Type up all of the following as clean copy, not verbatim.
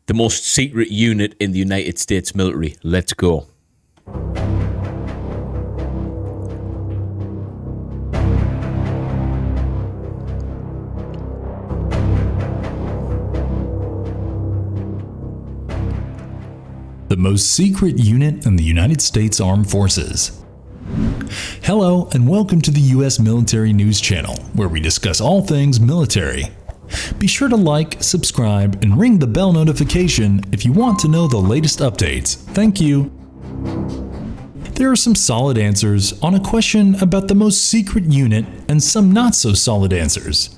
the most secret unit in the United States military. Let's go. The most secret unit in the United States Armed Forces. Hello and welcome to the U.S. Military News Channel, where we discuss all things military. Be sure to like, subscribe, and ring the bell notification if you want to know the latest updates. Thank you. There are some solid answers on a question about the most secret unit and some not so solid answers.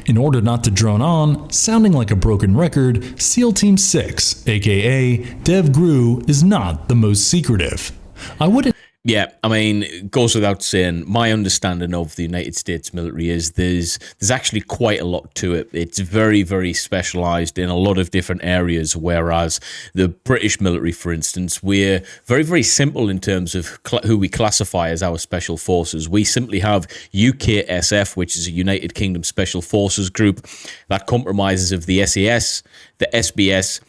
In order not to drone on, sounding like a broken record, SEAL Team 6, aka Dev Gru, is not the most secretive. I wouldn't. Yeah, I mean, it goes without saying, my understanding of the United States military is there's actually quite a lot to it. It's very, very specialized in a lot of different areas, whereas the British military, for instance, we're very, very simple in terms of who we classify as our special forces. We simply have UKSF, which is a United Kingdom Special Forces group that compromises of the SAS, the SBS,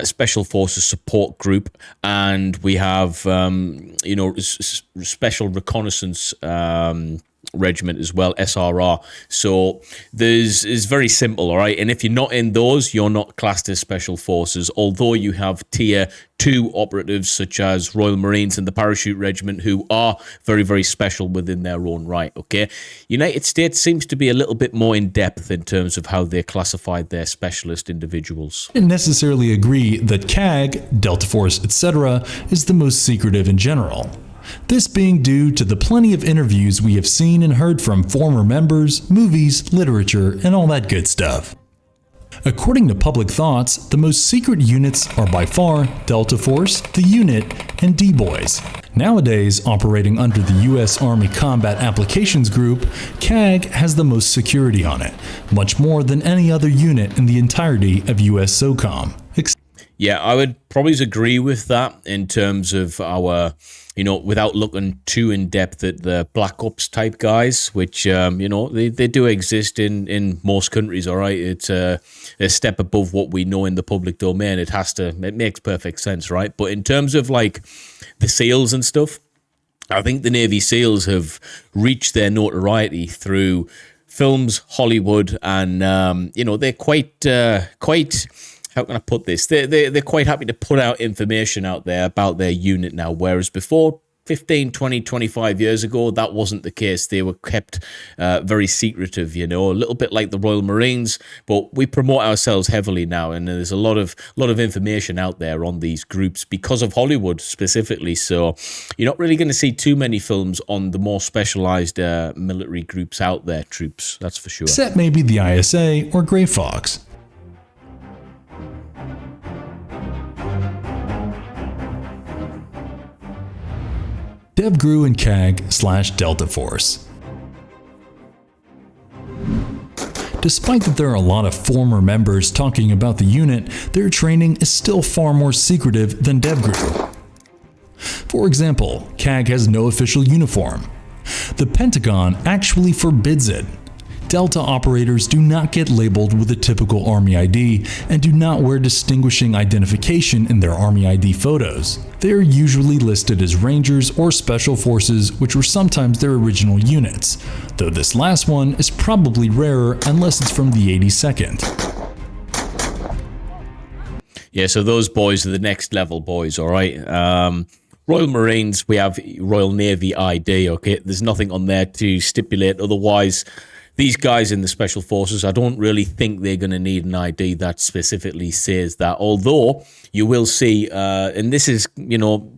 Special Forces Support Group, and we have, Special Reconnaissance Regiment as well, SRR. So it's very simple, all right? And if you're not in those, you're not classed as Special Forces, although you have Tier 2 operatives such as Royal Marines and the Parachute Regiment, who are very, very special within their own right, okay? United States seems to be a little bit more in depth in terms of how they classified their specialist individuals. I didn't necessarily agree that CAG, Delta Force, etc. is the most secretive in general. This being due to the plenty of interviews we have seen and heard from former members, movies, literature, and all that good stuff. According to public thoughts, the most secret units are by far Delta Force, the Unit, and D-Boys. Nowadays, operating under the U.S. Army Combat Applications Group, CAG has the most security on it, much more than any other unit in the entirety of U.S. SOCOM. Yeah, I would probably agree with that in terms of our, without looking too in depth at the Black Ops type guys, which, they do exist in most countries, all right? It's a step above what we know in the public domain. It makes perfect sense, right? But in terms of like the SEALs and stuff, I think the Navy SEALs have reached their notoriety through films, Hollywood, and, they're quite how can I put this? They're quite happy to put out information out there about their unit now, whereas before, 15, 20, 25 years ago, that wasn't the case. They were kept very secretive, a little bit like the Royal Marines, but we promote ourselves heavily now, and there's a lot of information out there on these groups because of Hollywood specifically, so you're not really going to see too many films on the more specialized military groups out there, troops, that's for sure. Except maybe the ISA or Grey Fox. Dev Gru and CAG/Delta Force. Despite that there are a lot of former members talking about the unit, their training is still far more secretive than Dev Gru. For example, CAG has no official uniform. The Pentagon actually forbids it. Delta operators do not get labeled with a typical Army ID and do not wear distinguishing identification in their Army ID photos. They are usually listed as Rangers or Special Forces, which were sometimes their original units, though this last one is probably rarer unless it's from the 82nd. Yeah, so those boys are the next level boys, all right? Royal Marines, we have Royal Navy ID, okay? There's nothing on there to stipulate otherwise. These guys in the Special Forces, I don't really think they're going to need an ID that specifically says that. Although you will see, and this is,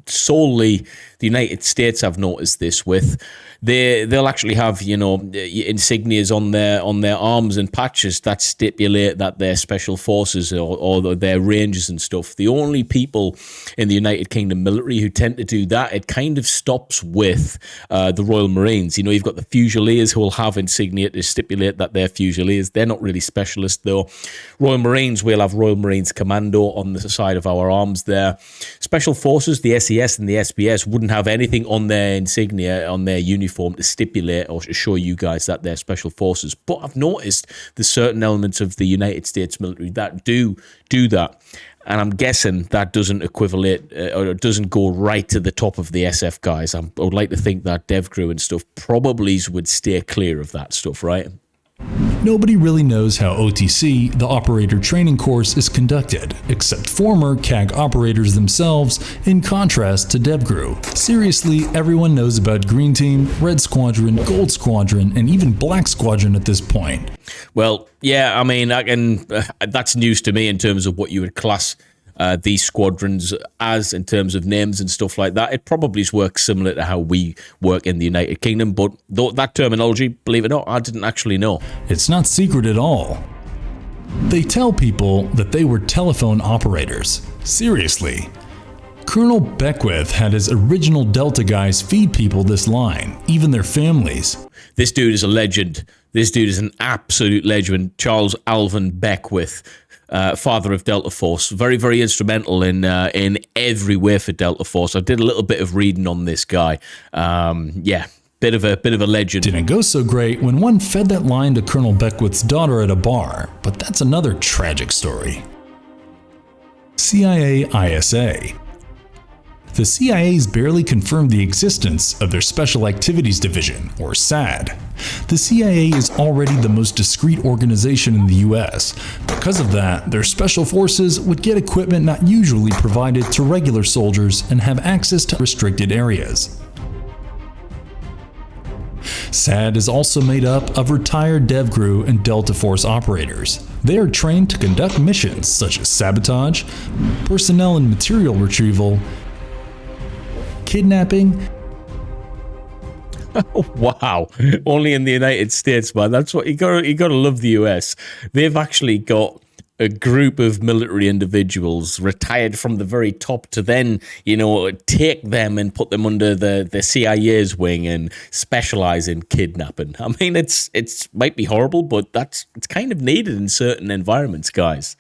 solely the United States I've noticed this with, they'll actually have, insignias on their arms and patches that stipulate that they're Special Forces or their Rangers and stuff. The only people in the United Kingdom military who tend to do that, it kind of stops with the Royal Marines. You've got the Fusiliers who will have insignia to stipulate that they're Fusiliers. They're not really specialists though. Royal Marines, we'll have Royal Marines Commando on the side of our arms there. Special Forces, the SES and the SBS wouldn't wouldn't have anything on their insignia, on their uniform to stipulate or to show you guys that they're special forces. But I've noticed there's certain elements of the United States military that do that. And I'm guessing that doesn't equivalent or doesn't go right to the top of the SF guys. I would like to think that dev crew and stuff probably would steer clear of that stuff, right? Nobody really knows how OTC, the operator training course, is conducted, except former CAG operators themselves, in contrast to DevGru. Seriously, everyone knows about Green Team, Red Squadron, Gold Squadron, and even Black Squadron at this point. Well, yeah, I mean, that's news to me in terms of what you would class these squadrons as in terms of names and stuff like that. It probably works similar to how we work in the United Kingdom, but that terminology, believe it or not, I didn't actually know. It's not secret at all. They tell people that they were telephone operators. Seriously. Colonel Beckwith had his original Delta guys feed people this line, even their families. This dude is a legend. This dude is an absolute legend. Charles Alvin Beckwith. Father of Delta Force, very, very instrumental in every way for Delta Force. I did a little bit of reading on this guy. Yeah, bit of a legend. Didn't go so great when one fed that line to Colonel Beckwith's daughter at a bar, but that's another tragic story. CIA ISA. The CIA's barely confirmed the existence of their Special Activities Division, or SAD. The CIA is already the most discreet organization in the US. Because of that, their special forces would get equipment not usually provided to regular soldiers and have access to restricted areas. SAD is also made up of retired DevGru and Delta Force operators. They are trained to conduct missions such as sabotage, personnel and material retrieval, kidnapping. Wow, only in the United States, man. That's what you got to love the US. They've actually got a group of military individuals retired from the very top to then, take them and put them under the CIA's wing and specialize in kidnapping. I mean, it's might be horrible, but it's kind of needed in certain environments, guys.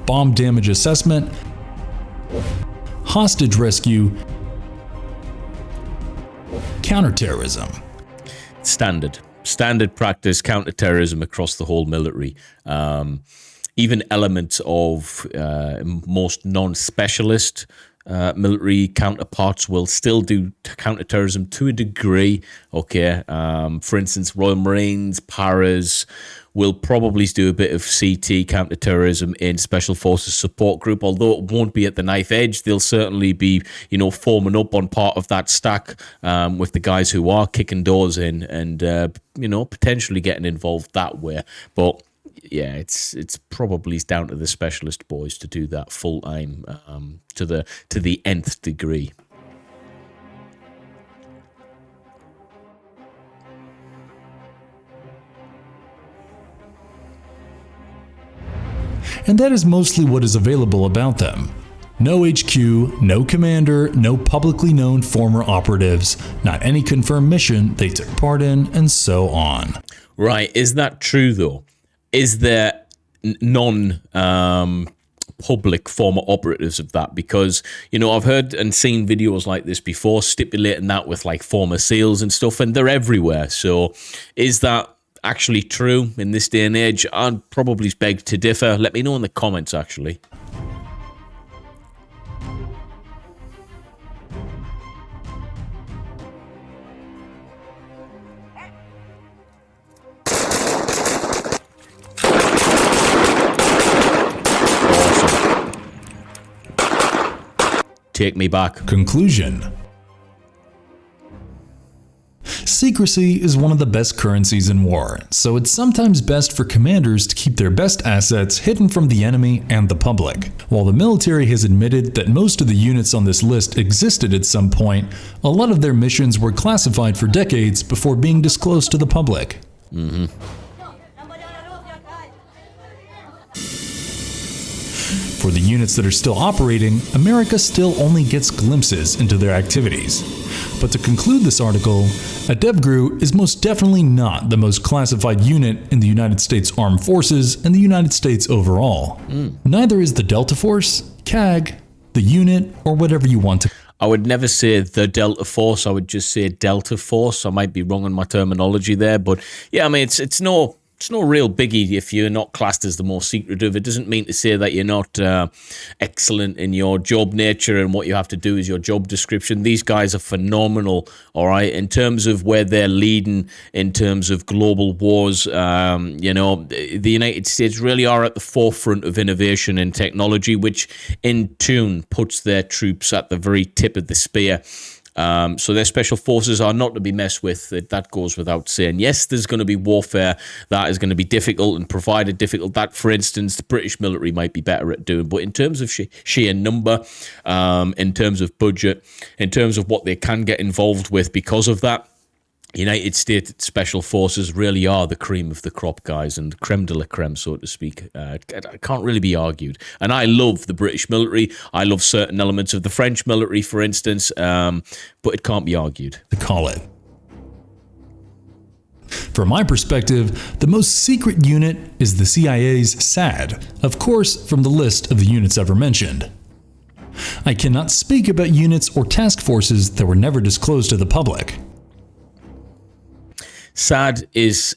Bomb damage assessment, hostage rescue, counterterrorism. Standard practice, counterterrorism across the whole military. Even elements of most non-specialist military counterparts will still do counterterrorism to a degree. Okay, for instance, Royal Marines, Paras will probably do a bit of CT counterterrorism in Special Forces support group, although it won't be at the knife edge. They'll certainly be, forming up on part of that stack with the guys who are kicking doors in and, potentially getting involved that way. But yeah, it's probably down to the specialist boys to do that full time to the nth degree. And that is mostly what is available about them. No HQ, no commander, no publicly known former operatives, not any confirmed mission they took part in, and so on. Right, is that true though? Is there non-public former operatives of that? Because, I've heard and seen videos like this before, stipulating that with like former SEALs and stuff, and they're everywhere. So is that actually true in this day and age? I'd probably beg to differ. Let me know in the comments, actually. Awesome. Take me back. Conclusion. Secrecy is one of the best currencies in war, so it's sometimes best for commanders to keep their best assets hidden from the enemy and the public. While the military has admitted that most of the units on this list existed at some point, a lot of their missions were classified for decades before being disclosed to the public. For the units that are still operating, America still only gets glimpses into their activities. But to conclude this article, a DevGru is most definitely not the most classified unit in the United States Armed Forces and the United States overall. Neither is the Delta Force, CAG, the unit, or whatever you want to. I would never say the Delta Force. I would just say Delta Force. I might be wrong on my terminology there, but yeah, I mean, it's no real biggie if you're not classed as the more secretive. It doesn't mean to say that you're not excellent in your job nature and what you have to do is your job description. These guys are phenomenal, all right, in terms of where they're leading, in terms of global wars. You know, the United States really are at the forefront of innovation and technology, which in turn puts their troops at the very tip of the spear. So their special forces are not to be messed with. That goes without saying. Yes, there's going to be warfare that is going to be difficult and provided difficult. That, for instance, the British military might be better at doing. But in terms of sheer number, in terms of budget, in terms of what they can get involved with because of that, United States Special Forces really are the cream of the crop, guys, and creme de la creme, so to speak. It can't really be argued. And I love the British military. I love certain elements of the French military, for instance, but it can't be argued. To call it. From my perspective, the most secret unit is the CIA's SAD, of course, from the list of the units ever mentioned. I cannot speak about units or task forces that were never disclosed to the public. SAD is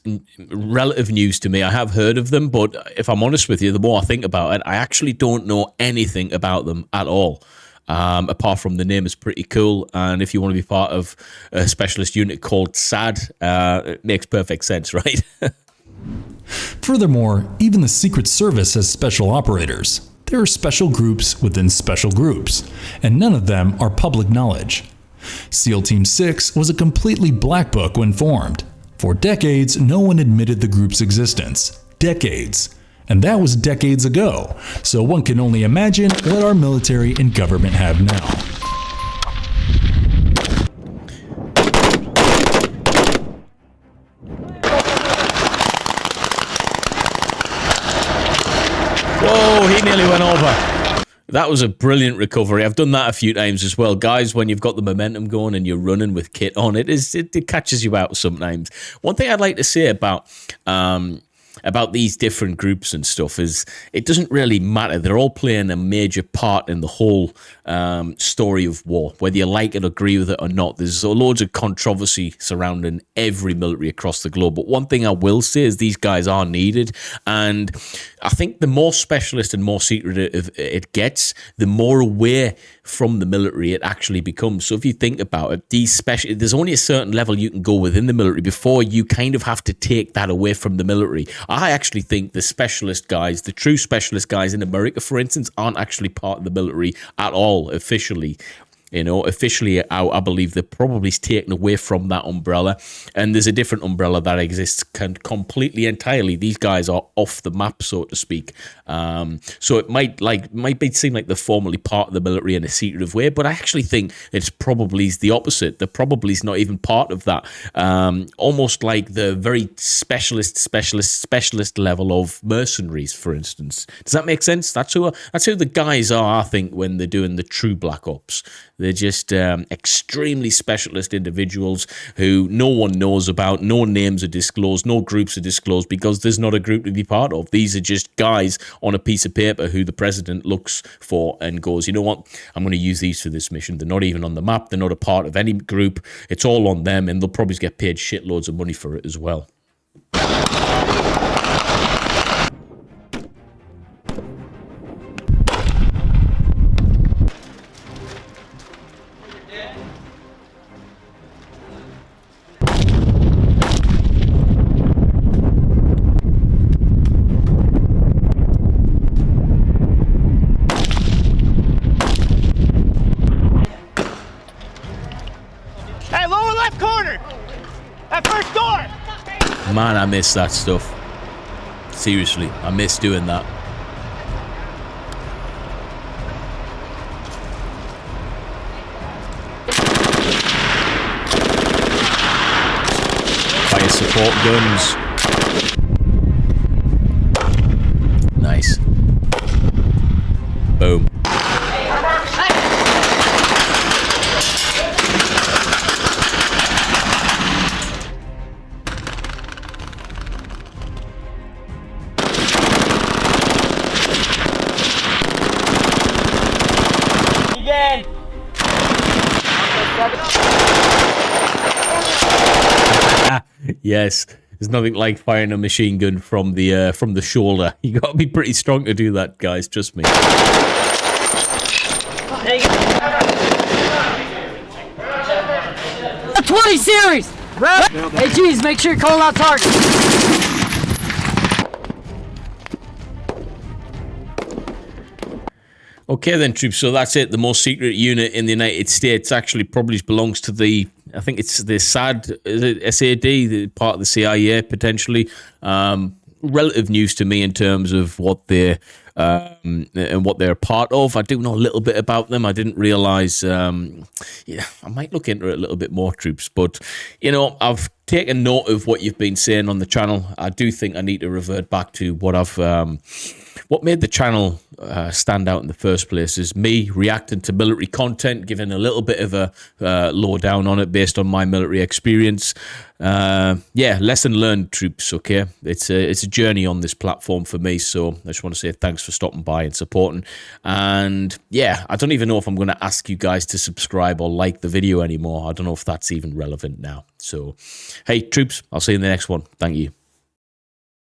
relative news to me. I have heard of them, but if I'm honest with you, the more I think about it, I actually don't know anything about them at all. Apart from the name is pretty cool, and if you want to be part of a specialist unit called SAD, it makes perfect sense, right? Furthermore, even the Secret Service has special operators. There are special groups within special groups, and none of them are public knowledge. SEAL Team 6 was a completely black book when formed. For decades, no one admitted the group's existence. Decades. And that was decades ago, so one can only imagine what our military and government have now. Whoa, he nearly went over. That was a brilliant recovery. I've done that a few times as well. Guys, when you've got the momentum going and you're running with kit on, it catches you out sometimes. One thing I'd like to say about these different groups and stuff is it doesn't really matter. They're all playing a major part in the whole story of war, whether you like it, agree with it or not. There's loads of controversy surrounding every military across the globe. But one thing I will say is these guys are needed. And I think the more specialist and more secretive it gets, the more away from the military it actually becomes. So if you think about it, there's only a certain level you can go within the military before you kind of have to take that away from the military. I actually think the specialist guys, the true specialist guys in America, for instance, aren't actually part of the military at all officially. You know, officially, I believe they're probably taken away from that umbrella, and there's a different umbrella that exists completely entirely. These guys are off the map, so to speak. So it might seem like they're formally part of the military in a secretive way, but I actually think it's probably the opposite. They're probably not even part of that. Almost like the very specialist level of mercenaries, for instance. Does that make sense? That's who the guys are, I think, when they're doing the true Black Ops. They're just extremely specialist individuals who no one knows about, no names are disclosed, no groups are disclosed, because there's not a group to be part of. These are just guys on a piece of paper who the president looks for and goes, you know what, I'm going to use these for this mission. They're not even on the map. They're not a part of any group. It's all on them, and they'll probably get paid shitloads of money for it as well. Man, I miss that stuff. Seriously, I miss doing that. Fire support guns. Nice. Boom. Yes, there's nothing like firing a machine gun from the shoulder. You got to be pretty strong to do that, guys. Trust me. A 20 series. Hey, geez, make sure you call out target. Okay then, troops, so that's it. The most secret unit in the United States actually probably belongs to I think it's the SAD, the part of the CIA, potentially. Relative news to me in terms of what they're and what they're a part of. I do know a little bit about them. I didn't realize, I might look into it a little bit more, troops. But, I've taken note of what you've been saying on the channel. I do think I need to revert back to what made the channel stand out in the first place is me reacting to military content, giving a little bit of a lowdown on it based on my military experience. Lesson learned, troops, okay? It's a journey on this platform for me, so I just want to say thanks for stopping by and supporting. And yeah, I don't even know if I'm going to ask you guys to subscribe or like the video anymore. I don't know if that's even relevant now. So, hey, troops, I'll see you in the next one. Thank you.